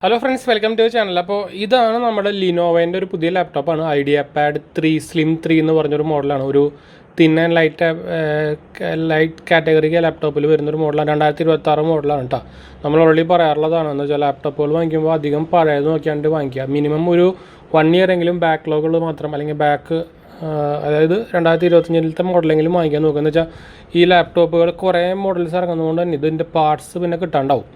Hello friends, welcome to channel. അപ്പോൾ ഇതാണ് നമ്മുടെ ലിനോവേൻ്റെ ഒരു പുതിയ ലാപ്ടോപ്പാണ്. ഐഡിയാപാഡ് 3 സ്ലിം 3 എന്ന് പറഞ്ഞൊരു മോഡലാണ്. ഒരു തിൻ ആൻഡ് ലൈറ്റ് കാറ്റഗറി ലാപ്ടോപ്പിൽ വരുന്നൊരു മോഡലാണ്. 2026 മോഡലാണ് കേട്ടോ. നമ്മൾ ഓൾറെഡി പറയാറുള്ളതാണ്. എന്ന് വെച്ചാൽ ലാപ്ടോപ്പുകൾ വാങ്ങിക്കുമ്പോൾ അധികം പഴയത് നോക്കിയാണ്ട് വാങ്ങിക്കുക. മിനിമം ഒരു 1 ഇയർ എങ്കിലും ബാക്ക്ലോഗുകൾ മാത്രം, അല്ലെങ്കിൽ അതായത് 2025 മോഡലെങ്കിലും വാങ്ങിക്കാൻ നോക്കുക. എന്ന് വെച്ചാൽ ഈ ലാപ്ടോപ്പുകൾ കുറേ മോഡൽസ് ഇറങ്ങുന്നതുകൊണ്ട് തന്നെ ഇതിൻ്റെ പാർട്സ് പിന്നെ കിട്ടാണ്ടാവും.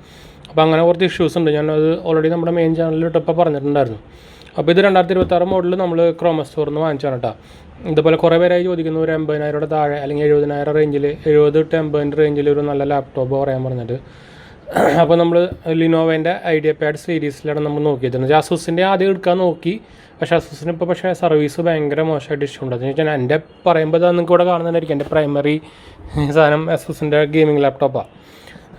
അപ്പോൾ അങ്ങനെ കുറച്ച് ഇഷ്യൂസ് ഉണ്ട്. ഞാനത് ഓൾറെഡി നമ്മുടെ മെയിൻ ചാനലിൽ ഇട്ടപ്പോൾ പറഞ്ഞിട്ടുണ്ടായിരുന്നു. അപ്പോൾ ഇത് 2026 മോഡൽ നമ്മൾ ക്രോമ സ്റ്റോറിൽ നിന്ന് വാങ്ങിച്ചാണ് കേട്ടോ. ഇതുപോലെ കുറേ പേരായി ചോദിക്കുന്നു ഒരു 80,000 താഴെ അല്ലെങ്കിൽ 70,000 റേഞ്ചിൽ, 70 to 80 റേഞ്ചിൽ ഒരു നല്ല ലാപ്ടോപ്പ് പറയാൻ പറഞ്ഞിട്ട്. അപ്പോൾ നമ്മൾ ലിനോവേൻ്റെ ഐഡിയാപാഡ് സീരീസിലാണ് നമ്മൾ നോക്കിയത്. അസൂസിൻ്റെ ആദ്യം എടുക്കാൻ നോക്കി, പക്ഷേ അസൂസിന് ഇപ്പോൾ സർവീസ് ഭയങ്കര മോശമായിട്ട് ഇഷ്യൂ ഉണ്ട്. അതെന്ന് വെച്ചാൽ എൻ്റെ പറയുമ്പോൾ നിങ്ങൾക്ക് ഇവിടെ കാണുന്നുണ്ടായിരിക്കും, എൻ്റെ പ്രൈമറി സാധനം അസൂസിൻ്റെ ഗെയിമിംഗ് ലാപ്ടോപ്പാണ്.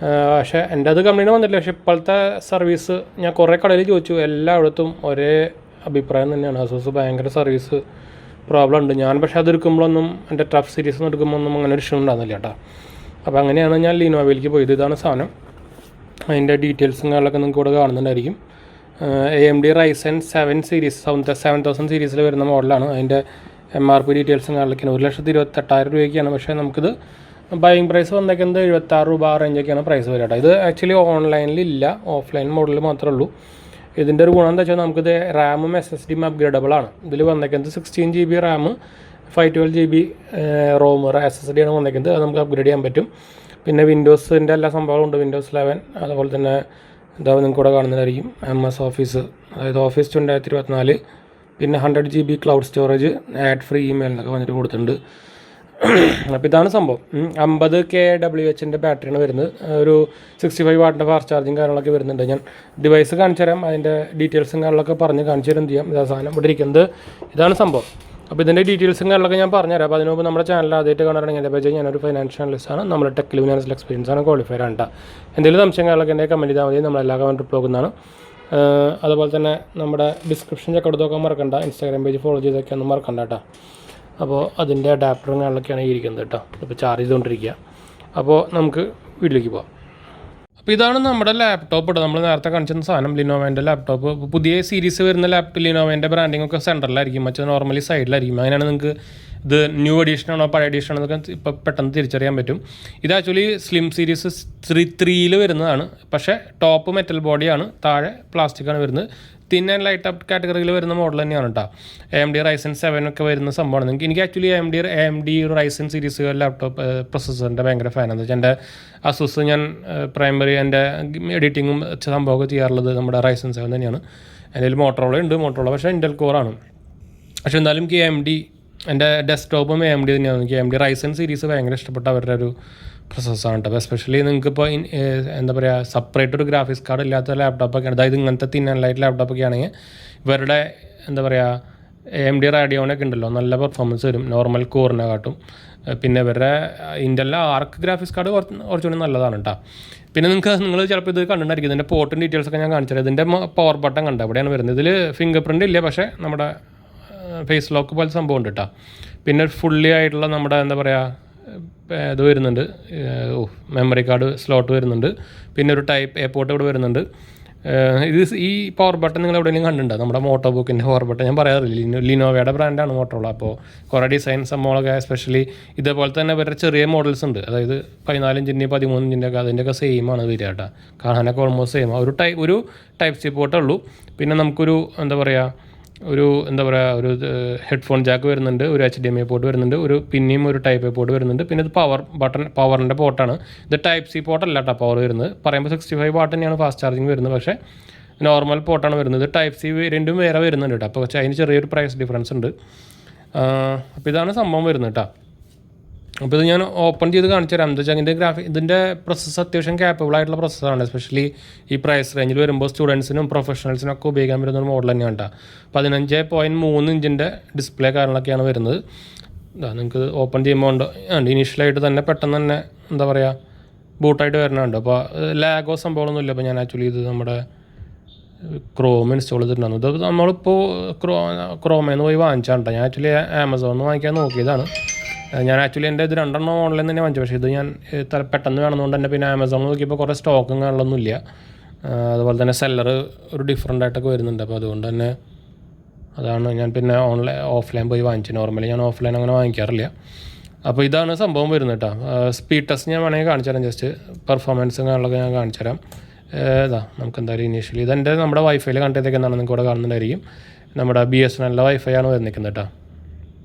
പക്ഷേ എൻ്റെ അത് കംപ്ലൈൻറ്റ് വന്നിട്ടില്ല. പക്ഷേ ഇപ്പോഴത്തെ സർവീസ് ഞാൻ കുറേ കടയിൽ ചോദിച്ചു, എല്ലായിടത്തും ഒരേ അഭിപ്രായം തന്നെയാണ്. അസൂസ് ഭയങ്കര സർവീസ് പ്രോബ്ലം ഉണ്ട്. ഞാൻ പക്ഷേ അതെടുക്കുമ്പോഴൊന്നും എൻ്റെ ടഫ് സീരീസ് ഒന്നും എടുക്കുമ്പോഴൊന്നും അങ്ങനെ ഒരു ഇഷ്യൂ ഉണ്ടാകുന്നില്ല കേട്ടോ. അപ്പോൾ അങ്ങനെയാണ് ഞാൻ ലിനോവയിലേക്ക് പോയത്. ഇതാണ് സാധനം. അതിൻ്റെ ഡീറ്റെയിൽസും കാര്യങ്ങളൊക്കെ നിങ്ങൾക്ക് ഇവിടെ കാണുന്നുണ്ടായിരിക്കും. AMD Ryzen 7 സീരീസ് 7000 സീരീസിൽ വരുന്ന മോഡലാണ്. അതിൻ്റെ MRP ഡീറ്റെയിൽസും കാര്യങ്ങളൊക്കെയാണ്. 1,28,000 രൂപയ്ക്കാണ്. പക്ഷേ നമുക്കിത് ബൈയിങ് പ്രൈസ് വന്നേക്കുന്നത് 76 രൂപ റേഞ്ചൊക്കെയാണ് പ്രൈസ് വരിക കേട്ടോ. ഇത് ആക്ച്വലി ഓൺലൈനിലില്ല, ഓഫ്ലൈൻ മോഡലിൽ മാത്രമേ ഉള്ളൂ. ഇതിൻ്റെ ഒരു ഗുണം എന്താ വെച്ചാൽ നമുക്കിത് റാമും SSDയും അപ്ഗ്രേഡബിൾ ആണ്. ഇതിൽ വന്നേക്കുന്നത് 16 GB RAM, 512 GB ROM SSD ആണ് വന്നേക്കുന്നത്. അത് നമുക്ക് അപ്ഗ്രേഡ് ചെയ്യാൻ പറ്റും. പിന്നെ വിൻഡോസിൻ്റെ എല്ലാ സംഭവങ്ങളും ഉണ്ട്. Windows 11, അതുപോലെ തന്നെ ഇതാ നിങ്ങൾക്ക് കൂടെ കാണുന്നതായിരിക്കും MS ഓഫീസ്, അതായത് ഓഫീസ് 2024, പിന്നെ 100 GB cloud storage, ad free email എന്നൊക്കെ വന്നിട്ട് കൊടുത്തിട്ടുണ്ട്. അപ്പോൾ ഇതാണ് സംഭവം. 50 kWh ബാറ്ററിയാണ് വരുന്നത്. ഒരു 65 വാട്ടിൻ്റെ ഫാസ്റ്റ് ചാർജിങ് കാര്യങ്ങളൊക്കെ വരുന്നുണ്ട്. ഞാൻ ഡിവൈസ് കാണിച്ചു തരാം, അതിൻ്റെ ഡീറ്റെയിൽസും കാര്യങ്ങളൊക്കെ പറഞ്ഞ് കാണിച്ചു തരാൻ ചെയ്യാം. ഇതാ സാധനം ഇവിടെ ഇരിക്കുന്നത്. ഇതാണ് സംഭവം. അപ്പോൾ ഇതിൻ്റെ ഡീറ്റെയിൽസും കാര്യങ്ങളൊക്കെ ഞാൻ പറഞ്ഞുതരാം. അപ്പോൾ അതിന് മുമ്പ് നമ്മുടെ ചാനൽ ആദ്യമായിട്ട് കാണുകയാണെങ്കിൽ എൻ്റെ പേജ്, ഞാനൊരു ഫൈനാൻഷ്യൽ അനലിസ്റ്റാണ്. നമ്മുടെ ടെക്കിൽ ഫിനാൻഷ്യൽ എക്സ്പീരിയൻസ് ആണ്, ക്വാളിഫൈഡ് ആണ് കേട്ടോ. എന്തെങ്കിലും സംശയം കാര്യങ്ങളൊക്കെ എൻ്റെ കമൻറ്റ് ചെയ്താൽ മതി, നമ്മളെല്ലാ കമൻറ്റ് റിപ്ലൈ കൊടുക്കുന്നതാണ്. അതുപോലെ തന്നെ നമ്മുടെ ഡിസ്ക്രിപ്ഷൻ ചെക്ക് എടുത്ത് നോക്കാൻ മറക്കണ്ട. ഇൻസ്റ്റാഗ്രാം പേജ് ഫോളോ ചെയ്തൊക്കെ ഒന്നും മറക്കണ്ട കേട്ടോ. അപ്പോൾ അതിൻ്റെ അഡാപ്റ്ററും കാര്യങ്ങളൊക്കെയാണ് ഇരിക്കുന്നത് കേട്ടോ. ഇപ്പോൾ ചാർജ് ചെയ്തുകൊണ്ടിരിക്കുക. അപ്പോൾ നമുക്ക് വീട്ടിലേക്ക് പോകാം. അപ്പോൾ ഇതാണ് നമ്മുടെ ലാപ്ടോപ്പ് കേട്ടോ. നമ്മൾ നേരത്തെ കാണിച്ചിരുന്ന സാധനം ലിനോവേൻ്റെ ലാപ്ടോപ്പ്. പുതിയ സീരീസ് വരുന്ന ലിനോവേൻ്റെ ബ്രാൻഡിങ് ഒക്കെ സെൻറ്ററിലായിരിക്കും, മറ്റേ നോർമലി സൈഡിലായിരിക്കും. അങ്ങനെയാണ് നിങ്ങൾക്ക് ഇത് ന്യൂ എഡീഷൻ ആണോ പഴയ എഡീഷൻ ആണോ എന്നൊക്കെ ഇപ്പോൾ പെട്ടെന്ന് തിരിച്ചറിയാൻ പറ്റും. ഇത് ആക്ച്വലി സ്ലിം സീരീസ് 3 വരുന്നതാണ്. പക്ഷേ ടോപ്പ് മെറ്റൽ ബോഡിയാണ്, താഴെ പ്ലാസ്റ്റിക്കാണ് വരുന്നത്. തിൻ ആൻഡ് ലൈറ്റ് അപ്പ് കാറ്റഗറിയിൽ വരുന്ന മോഡൽ തന്നെയാണ് കേട്ടോ. AMD Ryzen 7 ഒക്കെ വരുന്ന സംഭവമാണ്. എനിക്ക് actually AMD Ryzen series laptop പ്രൊസസ്സറിൻ്റെ ഭയങ്കര ഫാനാണ്. വെച്ചാൽ എൻ്റെ അസൂസ് ഞാൻ പ്രൈമറി എൻ്റെ എഡിറ്റിങ്ങും സംഭവമൊക്കെ ചെയ്യാറുള്ളത് നമ്മുടെ Ryzen 7 തന്നെയാണ്. എൻ്റെ കയ്യിൽ മോട്ടോറോള പക്ഷേ ഇൻ്റൽ കോറാണ്. പക്ഷേ എന്തായാലും എനിക്ക് AMD, എൻ്റെ ഡെസ്ക്ടോപ്പും AMD തന്നെയാണ്. എനിക്ക് AMD Ryzen സീരീസ് ഭയങ്കര ഇഷ്ടപ്പെട്ട അവരുടെ ഒരു പ്രോസസ്സാണ് കേട്ടോ. എസ്പെഷ്യലി നിങ്ങൾക്കിപ്പോൾ എന്താ പറയുക, സെപ്പറേറ്റ് ഒരു ഗ്രാഫിക്സ് കാർഡ് ഇല്ലാത്ത ലാപ്ടോപ്പൊക്കെയാണ്, അതായത് ഇങ്ങനത്തെ തിൻ ആൻഡ് ലൈറ്റ് ലാപ്ടോപ്പൊക്കെ ആണെങ്കിൽ ഇവരുടെ എന്താ പറയുക AMD Radeonൊക്കെ ഉണ്ടല്ലോ, നല്ല പെർഫോമൻസ് വരും നോർമൽ കോറിനെ കാട്ടും. പിന്നെ ഇവരുടെ ഇൻ്റലിലെ ആർക്ക് ഗ്രാഫിക്സ് കാർഡ് കുറച്ചുകൂടി നല്ലതാണ് കേട്ടോ. പിന്നെ നിങ്ങൾ ചിലപ്പോൾ ഇത് കണ്ടിട്ടുണ്ടായിരിക്കും. ഇതിൻ്റെ പോർട്ടും ഡീറ്റെയിൽസൊക്കെ ഞാൻ കാണിച്ചത്. ഇതിൻ്റെ പവർ ബട്ടൺ കണ്ട എവിടെയാണ് വരുന്നത്. ഇതിൽ ഫിംഗർ പ്രിൻ്റ് ഇല്ല, പക്ഷേ നമ്മുടെ ഫേസ് ലോക്ക് പോലത്തെ സംഭവം ഉണ്ട് കേട്ടോ. പിന്നെ ഫുള്ളി ആയിട്ടുള്ള നമ്മുടെ എന്താ പറയുക ഇത് വരുന്നുണ്ട്, മെമ്മറി കാർഡ് സ്ലോട്ട് വരുന്നുണ്ട്. പിന്നെ ഒരു ടൈപ്പ് എ പോർട്ട് ഇവിടെ വരുന്നുണ്ട്. ഈ പവർ ബട്ടൺ നിങ്ങൾ എവിടെയെങ്കിലും കണ്ടിട്ടുണ്ടോ? നമ്മുടെ മോട്ടോ ബുക്കിൻ്റെ പവർ ബട്ടൺ ഞാൻ പറയാറില്ല, ലിനോവയുടെ ബ്രാൻഡാണ് മോട്ടോറോള. അപ്പോൾ കുറേ ഡിസൈൻ സംഭവങ്ങളൊക്കെ എസ്പെഷ്യലി ഇതേപോലെ തന്നെ ഇവരുടെ ചെറിയ മോഡൽസ് ഉണ്ട്, അതായത് 14 ഇഞ്ചിൻ്റെ 13 ഇഞ്ചിൻ്റെ ഒക്കെ, അതിൻ്റെയൊക്കെ സെയിമാണ് വരിക കേട്ടോ. കാണാനൊക്കെ ഓൾമോസ്റ്റ് സെയിം. ഒരു ടൈപ്പ് സി പോർട്ടേ ഉള്ളൂ. പിന്നെ നമുക്കൊരു എന്താ പറയുക ഒരു ഹെഡ്ഫോൺ ജാക്ക് വരുന്നുണ്ട്, ഒരു HDMI പോർട്ട് വരുന്നുണ്ട്, പിന്നെയും ഒരു ടൈപ്പ് എ പോർട്ട് വരുന്നുണ്ട്. പിന്നെ ഇത് പവറിൻ്റെ പോർട്ടാണ്. ഇത് ടൈപ്പ് സി പോർട്ടല്ല കേട്ടോ പവർ വരുന്നത്. പറയുമ്പോൾ 65 വാട്ട് തന്നെയാണ് ഫാസ്റ്റ് ചാർജിങ് വരുന്നത്, പക്ഷേ നോർമൽ പോർട്ടാണ് വരുന്നത്. ടൈപ്പ് സി രണ്ടും വേറെ വരുന്നുണ്ട് കേട്ടോ. അപ്പോൾ അതിന് ചെറിയൊരു പ്രൈസ് ഡിഫറൻസ് ഉണ്ട്. അപ്പോൾ ഇതാണ് സംഭവം വരുന്നത് കേട്ടോ. അപ്പോൾ ഇത് ഞാൻ ഓപ്പൺ ചെയ്ത് കാണിച്ചു തരാം. എന്താ വെച്ചാൽ ഇതിൻ്റെ പ്രോസസ്സ് അത്യാവശ്യം ക്യാപ്പബിൾ ആയിട്ടുള്ള പ്രോസസ്സാണ്. എസ്പെഷ്യലി ഈ പ്രൈസ് റേഞ്ചിൽ വരുമ്പോൾ സ്റ്റുഡൻസിനും പ്രൊഫഷണൽസിനും ഒക്കെ ഉപയോഗിക്കാൻ പറ്റുന്ന ഒരു മോഡൽ തന്നെയാണ് കേട്ടോ. 15.3 ഇഞ്ചിൻ്റെ ഡിസ്പ്ലേ കാര്യങ്ങളൊക്കെയാണ് വരുന്നത്. നിങ്ങൾക്ക് ഓപ്പൺ ചെയ്യുമ്പോൾ ഉണ്ട് ഇനീഷ്യലായിട്ട് തന്നെ പെട്ടെന്ന് തന്നെ എന്താ പറയുക ബൂട്ടായിട്ട് വരുന്നുണ്ട്. അപ്പോൾ ലാഗോ സംഭവമൊന്നുമില്ല. അപ്പോൾ ഞാൻ ആക്ച്വലി ഇത് നമ്മുടെ ക്രോം ഇൻസ്റ്റാൾ ചെയ്തിട്ടുണ്ടായിരുന്നു. ഇത് നമ്മളിപ്പോൾ ക്രോമിൽ നിന്ന് പോയി വാങ്ങിച്ചാണ് കേട്ടോ. ഞാൻ ആക്ച്വലി ആമസോണിൽ നിന്ന് വാങ്ങിക്കാൻ നോക്കിയതാണ്. ഞാൻ ആക്ച്വലി എൻ്റെ ഇത് 2 ഓൺലൈൻ തന്നെ വാങ്ങിച്ചു. പക്ഷേ ഇത് ഞാൻ പെട്ടെന്ന് വേണമെന്നുകൊണ്ട് തന്നെ പിന്നെ ആമസോണിൽ നോക്കിയപ്പോൾ കുറേ സ്റ്റോക്കും കാര്യങ്ങളൊന്നും ഇല്ല. അതുപോലെ തന്നെ സെല്ലർ ഒരു ഡിഫറെൻ്റ് ആയിട്ടൊക്കെ വരുന്നുണ്ട്. അപ്പോൾ അതുകൊണ്ട് തന്നെ അതാണ് ഞാൻ പിന്നെ ഓഫ്ലൈൻ പോയി വാങ്ങിച്ചു. നോർമലി ഞാൻ ഓഫ്ലൈൻ അങ്ങനെ വാങ്ങിക്കാറില്ല. അപ്പോൾ ഇതാണ് സംഭവം വരുന്നത് കേട്ടോ. സ്പീഡ് ടെസ്റ്റ് ഞാൻ വേണമെങ്കിൽ കാണിച്ചു തരാം. ജസ്റ്റ് പെർഫോമൻസും കാര്യങ്ങളൊക്കെ ഞാൻ കാണിച്ചു തരാം. നമുക്ക് എന്തായാലും ഇനീഷ്യലി ഇതെൻ്റെ നമ്മുടെ വൈഫൈയിൽ കണ്ടിട്ടേക്കെന്നാണ് നിങ്ങൾക്ക് ഇവിടെ കാണുന്നുണ്ടായിരിക്കും. നമ്മുടെ BSNL വൈഫൈ ആണ് വരുന്നിരിക്കുന്നത് കേട്ടോ.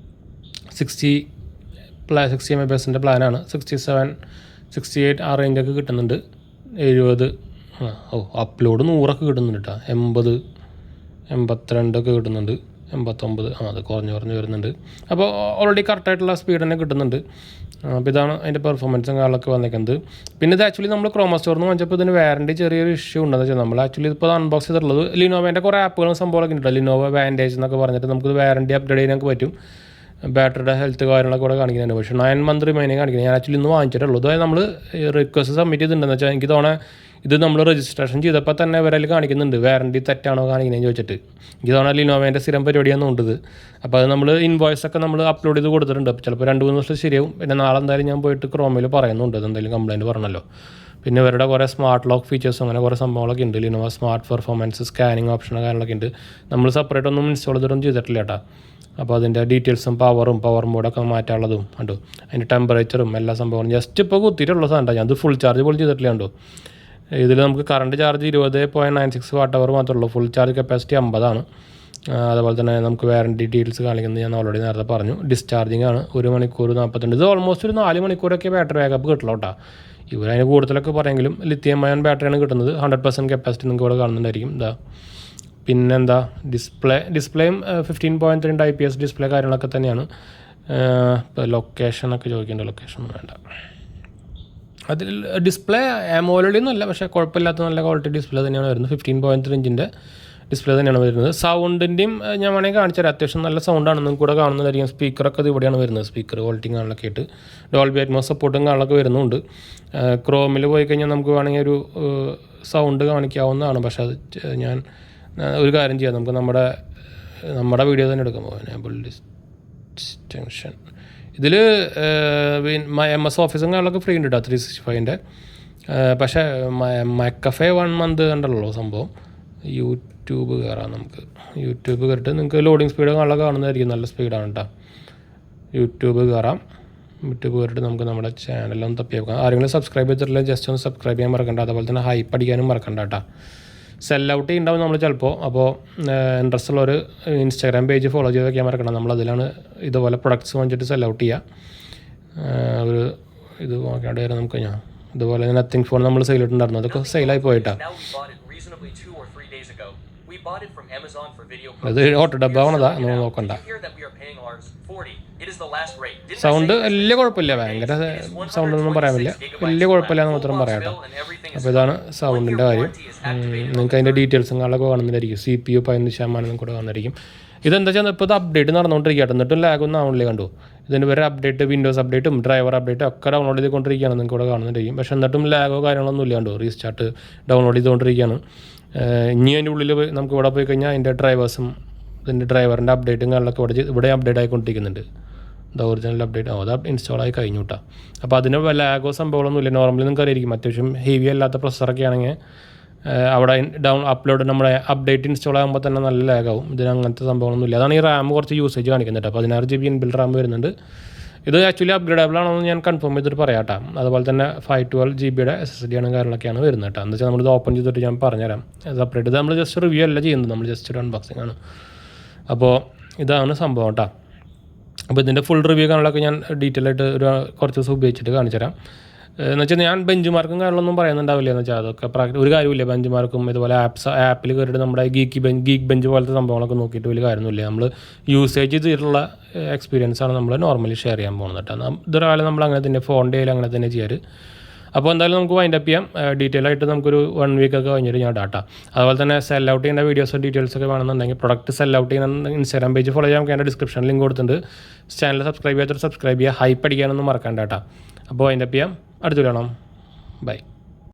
60 MB പ്ലാനാണ്. 67, 68 ആ റേഞ്ചൊക്കെ കിട്ടുന്നുണ്ട്. 70 അപ്ലോഡ് 100 കിട്ടുന്നുണ്ട് കേട്ടോ. 80, 82 കിട്ടുന്നുണ്ട്. 89 അത് കുറഞ്ഞ് വരുന്നുണ്ട്. അപ്പോൾ ഓൾറെഡി കറക്റ്റായിട്ടുള്ള സ്പീഡ് തന്നെ കിട്ടുന്നുണ്ട്. അപ്പോൾ ഇതാണ് അതിൻ്റെ പെർഫോമൻസും കാര്യങ്ങളൊക്കെ വന്നിരിക്കുന്നത്. പിന്നെ ഇത് ആക്ച്വലി നമ്മൾ ക്രോമ സ്റ്റോറിൽ നിന്ന് വാങ്ങിച്ചപ്പോൾ ഇതിന് വാറണ്ടി ചെറിയൊരു ഇഷ്യൂ ഉണ്ടെന്ന് വെച്ചാൽ നമ്മൾ ആക്ച്വലി ഇപ്പോൾ അൺബോക്സ് ചെയ്തിട്ടുള്ളത് ലിനോവേൻ്റെ കുറേ ആപ്പുകളും സംഭവങ്ങളൊക്കെ ഉണ്ട്. ലിനോവ വാൻറ്റേജ് എന്നൊക്കെ പറഞ്ഞിട്ട് നമുക്ക് വാറണ്ടി അപ്ഗ്രേഡ് ചെയ്യാനൊക്കെ പറ്റും. ബാറ്ററിയുടെ ഹെൽത്ത് കാര്യങ്ങളൊക്കെ കൂടെ കാണിക്കുന്നുണ്ട്. പക്ഷേ 9 month റിമൈനിങ് കാണിക്കുന്നത്. ഞാൻ ആക്ച്വലി ഇന്ന് വാങ്ങിച്ചിട്ടുള്ളൂ. അതായത് നമ്മൾ റിക്വസ്റ്റ് സബ്മിറ്റ് ചെയ്തിട്ടുണ്ടെന്ന് വെച്ചാൽ എനിക്ക് തോന്നുന്നത് ഇത് നമ്മൾ രജിസ്ട്രേഷൻ ചെയ്തപ്പോൾ തന്നെ ഇവരതിൽ കാണിക്കുന്നുണ്ട് വാറണ്ടി തെറ്റാണോ കാണിക്കുന്നതെന്ന് ചോദിച്ചിട്ട്. എനിക്ക് തോന്നുന്നത് ലിനോവേൻ്റെ സ്ഥിരം പരിപാടിയാണ് ഉണ്ടത്. അപ്പോൾ അത് നമ്മൾ ഇൻവോയ്സൊക്കെ നമ്മൾ അപ്ലോഡ് ചെയ്ത് കൊടുത്തിട്ടുണ്ട്. ചിലപ്പോൾ 2-3 ദിവസം ശരിയാവും. പിന്നെ നാളെ എന്തായാലും ഞാൻ പോയിട്ട് ക്രോമയിൽ പറയുന്നുണ്ട് എന്തെങ്കിലും കംപ്ലയിൻറ്റ് പറഞ്ഞല്ലോ. പിന്നെ ഇവരുടെ കുറേ സ്മാർട്ട് ലോക്ക് ഫീച്ചേഴ്സും അങ്ങനെ കുറേ സംഭവങ്ങളൊക്കെ ഉണ്ട്. Lenovo smart performance scanning option കാര്യങ്ങളൊക്കെ ഉണ്ട്. നമ്മൾ സെപ്പറേറ്റ് ഒന്നും ഇൻസ്റ്റാൾ ചെയ്തിട്ടൊന്നും ചെയ്തിട്ടില്ല കേട്ടോ. അപ്പോൾ അതിൻ്റെ ഡീറ്റെയിൽസും പവർ മോഡൊക്കെ മാറ്റാനുള്ളതും കണ്ടു. അതിൻ്റെ ടെമ്പറേച്ചറും എല്ലാ സംഭവങ്ങളും ജസ്റ്റ് ഇപ്പോൾ കുത്തിയിട്ടുള്ള സാധനം. ഞാൻ അത് ഫുൾ ചാർജ് പോലും ചെയ്തിട്ടില്ല കണ്ടു. ഇതിൽ നമുക്ക് കറണ്ട് ചാർജ് 20.96 Wh മാത്രമേ ഉള്ളൂ. ഫുൾ ചാർജ് കപ്പാസിറ്റി 50 ആണ്. അതുപോലെ തന്നെ നമുക്ക് വാറണ്ടി ഡീറ്റെയിൽസ് കാണിക്കുന്നത് ഞാൻ ഓൾറെഡി നേരത്തെ പറഞ്ഞു. ഡിസ്ചാർജിങ് ആണ് 1 മണിക്കൂർ 42. ഇത് ഓൾമോസ്റ്റ് ഒരു 4 മണിക്കൂറൊക്കെ ബാറ്ററി ബാക്കപ്പ് കിട്ടില്ല കേട്ടോ. ഇവരതിന് കൂടുതലൊക്കെ പറയുമെങ്കിലും ലിത്തിയം അയൺ ബാറ്ററിയാണ് കിട്ടുന്നത്. 100% കപ്പാസിറ്റി നിങ്ങൾക്ക് ഇവിടെ കാണുന്നുണ്ടായിരിക്കും. പിന്നെന്താ ഡിസ്പ്ലേയും 15.3 IPS ഡിസ്പ്ലേ കാര്യങ്ങളൊക്കെ തന്നെയാണ്. ഇപ്പോൾ ലൊക്കേഷനൊക്കെ ചോദിക്കേണ്ട ലൊക്കേഷൻ വേണ്ട. അതിൽ ഡിസ്പ്ലേ AMOLED ഒന്നുമല്ല, പക്ഷേ കുഴപ്പമില്ലാത്ത നല്ല ക്വാളിറ്റി ഡിസ്പ്ലേ തന്നെയാണ് വരുന്നത്. 15.3 ഇഞ്ചിൻ്റെ ഡിസ്പ്ലേ തന്നെയാണ് വരുന്നത്. സൗണ്ടിൻ്റെയും ഞാൻ വേണമെങ്കിൽ കാണിച്ചു തരാം. അത്യാവശ്യം നല്ല സൗണ്ടാണ് നിങ്ങൾക്ക് കൂടെ കാണുന്നതായിരിക്കും. സ്പീക്കറൊക്കെ ഇത് ഇവിടെയാണ് വരുന്നത്. സ്പീക്കർ ക്വാളിറ്റി കാണാനൊക്കെ ആയിട്ട് ഡോൾബി അറ്റ്മോസ് സപ്പോർട്ടും കാണാനൊക്കെ വരുന്നുണ്ട്. ക്രോമിൽ പോയി കഴിഞ്ഞാൽ നമുക്ക് വേണമെങ്കിൽ ഒരു സൗണ്ട് കാണിക്കാവുന്നതാണ്. പക്ഷേ അത് ഞാൻ ഒരു കാര്യം ചെയ്യാം. നമുക്ക് നമ്മുടെ വീഡിയോ തന്നെ എടുക്കാൻ പോകാം. എനേബിൾ ഡിസ്റ്റൻഷൻ ഇതിൽ MS ഓഫീസും കാര്യങ്ങളൊക്കെ ഫ്രീ ഉണ്ട് കേട്ടോ 365-ൻ്റെ. പക്ഷേ McAfee 1 month കണ്ടല്ലോ സംഭവം. യൂട്യൂബ് കയറാം. നമുക്ക് യൂട്യൂബ് കയറിയിട്ട് നിങ്ങൾക്ക് ലോഡിങ് സ്പീഡ് കാണാനൊക്കെ കാണുന്നതായിരിക്കും. നല്ല സ്പീഡാണ് കേട്ടോ. യൂട്യൂബ് കയറാം. യൂട്യൂബ് കയറിയിട്ട് നമുക്ക് നമ്മുടെ ചാനലൊന്ന് തപ്പി വെക്കാം. ആരെങ്കിലും സബ്സ്ക്രൈബ് ചെയ്തിട്ടില്ല ജസ്റ്റ് ഒന്ന് സബ്സ്ക്രൈബ് ചെയ്യാൻ മറക്കണ്ട. അതുപോലെ തന്നെ ഹൈപ്പ് അടിക്കാനും മറക്കണ്ട കേട്ടോ. സെല്ലൗട്ട് ഉണ്ടാവും നമ്മൾ ചിലപ്പോൾ. അപ്പോൾ ഇൻട്രസ്റ്റ് ഉള്ളൊരു ഇൻസ്റ്റാഗ്രാം പേജ് ഫോളോ ചെയ്ത് വയ്ക്കാൻ മറക്കണം. നമ്മളതിലാണ് ഇതുപോലെ പ്രൊഡക്ട്സ് വാങ്ങിച്ചിട്ട് സെല്ലൗട്ട് ചെയ്യുക. ഒരു ഇത് നോക്കാണ്ട് വരാം നമുക്ക്. ഇതുപോലെ നത്തിങ് ഫോൺ നമ്മൾ സെയിലിട്ടുണ്ടായിരുന്നു. അതൊക്കെ സെയിലായി പോയിട്ടാണ്. അത് ഓട്ടോ ഡബ്ബാവണതാ, നമ്മൾ നോക്കണ്ട. സൗണ്ട് വലിയ കുഴപ്പമില്ല. ഭയങ്കര സൗണ്ടൊന്നും പറയാൻ പറ്റില്ല. വലിയ കുഴപ്പമില്ല എന്ന് മാത്രം പറയാം കേട്ടോ. അപ്പോൾ ഇതാണ് സൗണ്ടിൻ്റെ കാര്യം. നിങ്ങൾക്ക് അതിൻ്റെ ഡീറ്റെയിൽസും കാര്യങ്ങളൊക്കെ കാണുന്നതായിരിക്കും. CPU 15% കൂടെ കാണുന്നതായിരിക്കും. ഇതെന്താ വെച്ചാൽ ഇപ്പോൾ ഇത് അപ്ഡേറ്റ് നടന്നുകൊണ്ടിരിക്കുകയാണ്. എന്നിട്ടും ലാഗൊന്നും ആവണില്ലേ കണ്ടു. ഇതിന് വരെ അപ്ഡേറ്റ് വിൻഡോസ് അപ്ഡേറ്റും ഡ്രൈവർ അപ്ഡേറ്റും ഒക്കെ ഡൗൺലോഡ് ചെയ്തുകൊണ്ടിരിക്കുകയാണ്. നിങ്ങൾക്ക് ഇവിടെ കാണുന്നുണ്ടായിരിക്കും. പക്ഷേ എന്നിട്ടും ലാഗോ കാര്യങ്ങളൊന്നും ഇല്ല കണ്ടു. റീസ്റ്റാർട്ട് ഡൗൺലോഡ് ചെയ്തുകൊണ്ടിരിക്കുകയാണ്. ഇനി അതിൻ്റെ ഉള്ളിൽ നമുക്ക് ഇവിടെ പോയി കഴിഞ്ഞാൽ അതിൻ്റെ ഡ്രൈവേഴ്സും ഇതിൻ്റെ ഡ്രൈവറിൻ്റെ അപ്ഡേറ്റും കാര്യങ്ങളൊക്കെ ഇവിടെ അപ്ഡേറ്റ് ആയിക്കൊണ്ടിരിക്കുന്നുണ്ട്. ഒറിജിനൽ അപ്ഡേറ്റ് അത് ഇൻസ്റ്റാൾ ആയി കഴിഞ്ഞു കേട്ടോ. അപ്പോൾ അതിന് ലാഗോ സംഭവങ്ങളൊന്നും ഇല്ല. നോർമലി നിങ്ങൾക്ക് അറിയായിരിക്കും. അത്യാവശ്യം ഹെവി അല്ലാത്ത പ്രൊസസ്സറൊക്കെ ആണെങ്കിൽ അവിടെ അപ്ലോഡ് നമ്മുടെ അപ്ഡേറ്റ് ഇൻസ്റ്റാൾ ആകുമ്പോൾ തന്നെ നല്ല ലാഗാവും. ഇതിന് അങ്ങനത്തെ സംഭവങ്ങളൊന്നും ഇല്ല. അതാണ് ഈ RAM കുറച്ച് യൂസേജ് കാണിക്കുന്നത് കേട്ടോ. 16 GB ഇൻബിൽഡ് RAM വരുന്നുണ്ട്. ഇത് ആക്ച്വലി അപ്ഗ്രേഡബിൾ ആണോ എന്ന് ഞാൻ കൺഫേം ചെയ്തിട്ട് പറയാം കേട്ടോ. അതുപോലെ തന്നെ 512 GB SSD ആണ് കാര്യങ്ങളൊക്കെയാണ് വരുന്നത് കേട്ടോ. എന്താ വെച്ചാൽ നമ്മളിത് ഓപ്പൺ ചെയ്തിട്ട് ഞാൻ പറഞ്ഞുതരാം സെപ്പറേറ്റ്. ഇത് നമ്മൾ ജസ്റ്റ് റിവ്യൂ അല്ല ചെയ്യുന്നത്, നമ്മൾ ജസ്റ്റ് ഒരു അൺബോക്സിംഗ് ആണ്. അപ്പോൾ ഇതാണ് സംഭവം കേട്ടോ. അപ്പോൾ ഇതിൻ്റെ ഫുൾ റിവ്യൂ കാര്യങ്ങളൊക്കെ ഞാൻ ഡീറ്റെയിൽ ആയിട്ട് കുറച്ച് ദിവസം ഉപയോഗിച്ചിട്ട് കാണിച്ചു തരാം. എന്ന് വെച്ചാൽ ഞാൻ ബെഞ്ച് മാർക്കും കാര്യങ്ങളൊന്നും പറയുന്നുണ്ടാവില്ല. എന്ന് വെച്ചാൽ അതൊക്കെ ഒരു കാര്യമില്ല. ബെഞ്ച് മാർക്കും ഇതുപോലെ ആപ്പിൽ കയറിയിട്ട് നമ്മുടെ ഗീക്ക് ബെഞ്ച് പോലത്തെ സംഭവങ്ങളൊക്കെ നോക്കിയിട്ട് വലിയ കാര്യമൊന്നുമില്ല. നമ്മൾ യൂസേജ് ചെയ്തിട്ടുള്ള എക്സ്പീരിയൻസ് ആണ് നമ്മൾ നോർമലി ഷെയർ ചെയ്യാൻ പോകുന്നത് കേട്ടോ. ഇതൊരാളെ നമ്മൾ അങ്ങനെ തന്നെ ഫോണിൻ്റെ കയ്യിൽ അങ്ങനെ തന്നെ ചെയ്യാറ്. അപ്പോൾ എന്തായാലും നമുക്ക് വൈൻഡ് അപ്പ് ചെയ്യാം. ഡീറ്റെയിൽ ആയിട്ട് നമുക്കൊരു 1 week ഒക്കെ കഴിഞ്ഞിട്ട് ഞാൻ ഡാറ്റ. അതുപോലെ തന്നെ സെൽ ഔട്ട് ചെയ്യുന്ന വീഡിയോസ് ഡീറ്റെയിൽസ് ഒക്കെ വേണമെന്നുണ്ടെങ്കിൽ പ്രൊഡക്റ്റ് സെൽ ഔട്ട് ചെയ്യുന്ന ഇൻസ്റ്റാഗ്രാം പേജ് ഫോളോ ചെയ്യാൻ നമുക്ക് എൻ്റെ ഡിസ്ക്രിപ്ഷനിൽ ലിങ്ക് കൊടുത്തിട്ടുണ്ട്. ചാനൽ സബ്സ്ക്രൈബ് ചെയ്യാത്ത സബ്സ്ക്രൈബ് ചെയ്യുക. ഹൈപ്പ് അടിക്കാനൊന്നും മറക്കണ്ട കേട്ടോ. അപ്പോൾ വൈൻഡ് അപ്പ് ചെയ്യാം. അടുത്ത് കാണാം. ബൈ.